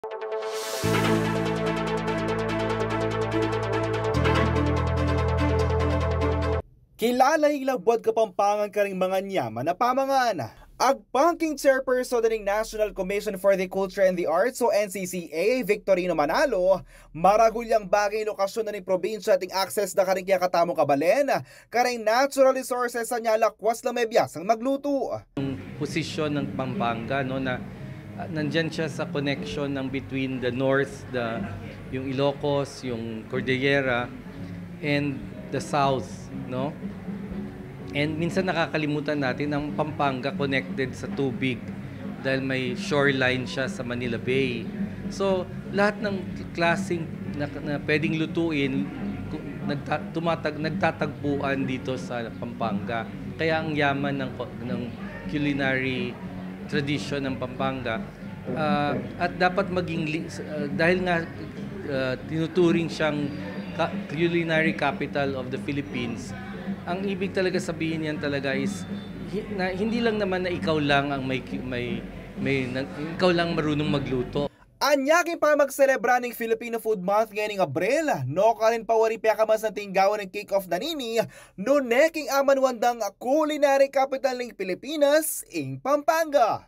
Kilala hilabod Kapampangan ka ring mga nyaman na pamangan. Agpangking chairperson ng National Commission for the Culture and the Arts o NCCA, Victorino Manalo, maragulyang bagay lokasyon na ng probinsya ating access na karing kaya katamong kabalen, karing natural resources sa nyalakwas lang may biyasang magluto. Yung posisyon ng Pampanga, no, na nandyan siya sa connection ng between the north, yung Ilocos, yung Cordillera, and the south, no? And minsan nakakalimutan natin ang Pampanga connected sa tubig dahil may shoreline siya sa Manila Bay. So, lahat ng klaseng na pwedeng lutuin nagtatagpuan dito sa Pampanga. Kaya ang yaman ng culinary tradition ng Pampanga at dapat maging dahil nga tinuturing siyang culinary capital of the Philippines. Ang ibig talaga sabihin niyan talaga is hindi lang naman na ikaw lang ang ikaw lang marunong magluto. Anyaking pa magselebra ng Filipino Food Month ngayong Abril, no ka rin pawari piyakamas ng tinggawan ng kick-off na nini, no neking amanwandang culinary capital ng Pilipinas, ing Pampanga.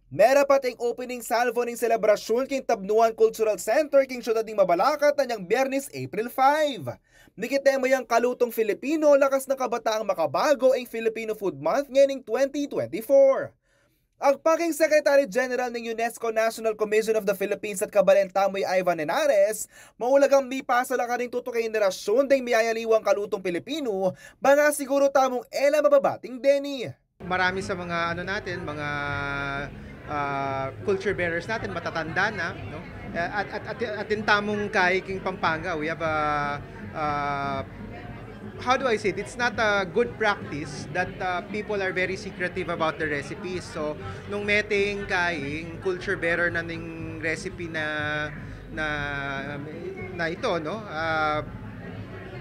Meron pating opening salvo ng selebrasyon king Tabnuan Cultural Center king syudad ng Mabalacat na niyang Biyernes, April 5. Nikitemo yung kalutong Filipino, lakas ng kabataang makabago ang Filipino Food Month ngayong 2024. Ang paking Secretary General ng UNESCO National Commission of the Philippines at Kabalen Tamoy Ivan Henares, maulagang mi pasa lang ka rin tutukay generasyon ding miyayaliwang kalutong Pilipino, banga siguro tamong ela mababating Denny. Marami sa mga mga culture bearers natin matatanda na, no? At tamong king Pampanga, we have how do I say it? It's not a good practice that people are very secretive about the recipes. So nung meting kaing culture bearer na ning recipe na ito, no,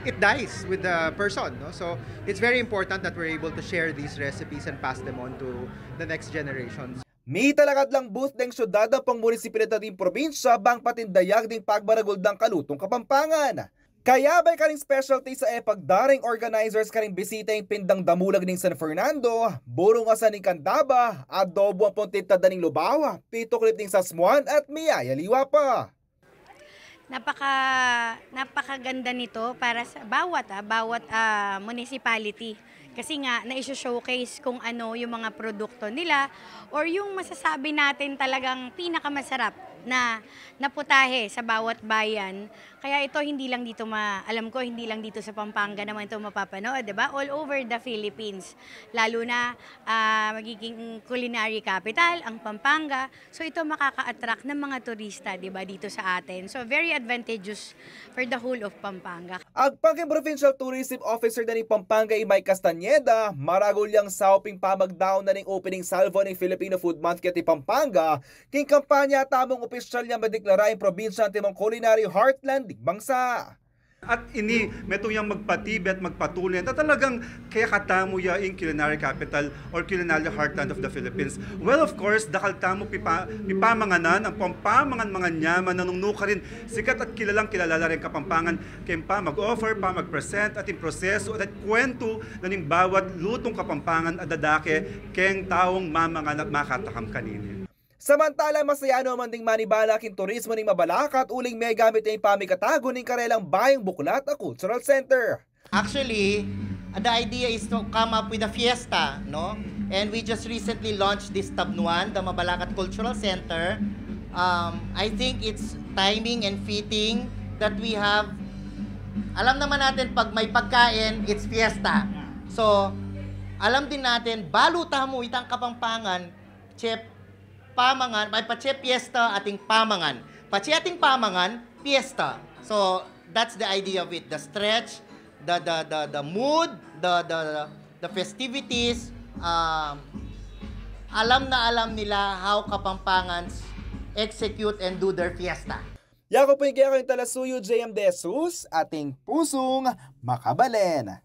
it dies with the person, no? So it's very important that we're able to share these recipes and pass them on to the next generations. May talagad lang booth ng syudad ng pangmunisipalidad ng probinsya bang patindayag ding pagbaragol ng kalutong Kapampangan. Kaya ba'y karing specialty sa pagdaring organizers karing bisita yung pindang damulag ng San Fernando, burong asan ng Candaba, adobo ang puntita daning Lubawa, pito klip ng Sasmuan at Miyayaliwa pa. Napakaganda nito para sa bawat municipality. Kasi nga, na-showcase kung ano yung mga produkto nila or yung masasabi natin talagang pinakamasarap na naputahe sa bawat bayan. Kaya ito hindi lang dito alam ko hindi lang dito sa Pampanga naman ito mapapanood, 'di ba? All over the Philippines. Lalo na magiging culinary capital ang Pampanga. So ito makaka-attract ng mga turista, 'di ba, dito sa atin. So very advantageous for the whole of Pampanga. Agpangking Provincial Tourism Officer na ni Pampanga Imay Castañeda, maragulyang sauping pamagdaon na ng opening salvo ng Filipino Food Month kati Pampanga, king kampanya tamong opisyal niya madeklara ang probinsya ng timong culinary heartland ng bangsa. At metong yung magpatibet, magpatuloy na talagang kaya katamo ya in culinary capital or culinary heartland of the Philippines. Well, of course, dakal tamo pipamanganan ang pampamangan mga nyaman na nungnuka rin sikat at kilalang kilala rin Kapampangan kaya pa mag-offer, pa mag-present at yung proseso at kwento na ning bawat lutong Kapampangan at dadake keng taong mamangan at makatakam kanini. Samantala, masaya naman ding manibala king turismo ng Mabalacat uling may gamit na yung pamikatago ng karelang Bayang Buklat na Cultural Center. Actually, the idea is to come up with a fiesta, no? And we just recently launched this Tabnuan, the Mabalacat Cultural Center. I think it's timing and fitting that we have, alam naman natin pag may pagkain, it's fiesta. So, alam din natin, baluta mo itang Kapampangan, chef, pamangan, may pache fiesta ating pamangan. Pache ating pamangan, fiesta. So that's the idea of it. The stretch, the mood, the festivities. Alam na alam nila how Kapampangans execute and do their fiesta. Yako po yung kaya kayong talasuyo, JM De Jesus, ating pusong makabalen.